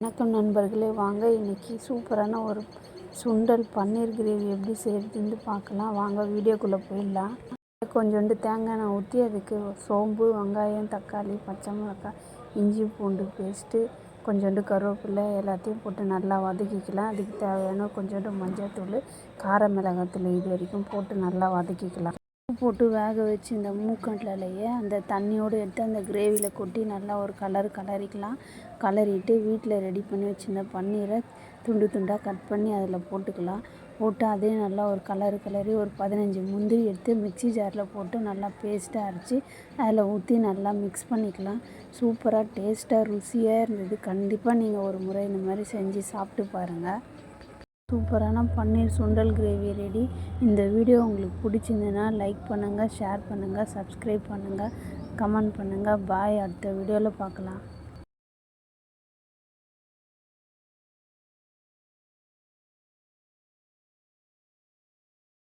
வணக்கம் நண்பர்களே, வாங்க இன்றைக்கி சூப்பரான ஒரு சுண்டல் பன்னீர் கிரேவி எப்படி செய்கிறதுன்னு பார்க்கலாம். வாங்க வீடியோக்குள்ளே போயிடலாம். கொஞ்சோண்டு தேங்காய் எண்ணெய் ஊற்றி அதுக்கு சோம்பு, வெங்காயம், தக்காளி, பச்சை மிளகாய், இஞ்சி பூண்டு பேஸ்ட்டு, கொஞ்சோண்டு கருவேப்பிலை எல்லாத்தையும் போட்டு நல்லா வதக்கிக்கலாம். அதுக்கு தேவையான கொஞ்சோண்டு மஞ்சள்தூள், கார மிளகாத்தூள் இது வரைக்கும் போட்டு நல்லா வதக்கிக்கலாம். போட்டு வேக வச்சு இந்த மூக்கடலையை அந்த தண்ணியோடு எடுத்து அந்த கிரேவியில் கொட்டி நல்லா ஒரு கலரிக்கலாம். கலரிட்டு வீட்டில் ரெடி பண்ணி வச்சுருந்த பன்னீரை துண்டு துண்டாக கட் பண்ணி அதில் போட்டுக்கலாம். போட்டு அதையும் நல்லா ஒரு கலரி ஒரு 15 முந்திரி எடுத்து மிக்ஸி ஜாரில் போட்டு நல்லா பேஸ்ட்டாக அரைச்சி அதில் ஊற்றி நல்லா மிக்ஸ் பண்ணிக்கலாம். சூப்பராக டேஸ்ட்டாக ருசியாக இருந்தது. கண்டிப்பாக நீங்கள் ஒரு முறை இந்த மாதிரி செஞ்சு சாப்பிட்டு பாருங்கள். சூப்பரான பன்னீர் சுண்டல் கிரேவி ரெடி. இந்த வீடியோ உங்களுக்கு பிடிச்சிருந்ததுன்னா லைக் பண்ணுங்கள், ஷேர் பண்ணுங்கள், சப்ஸ்கிரைப் பண்ணுங்கள், கமெண்ட் பண்ணுங்கள். பாய். அடுத்த வீடியோவில் பார்க்கலாம்.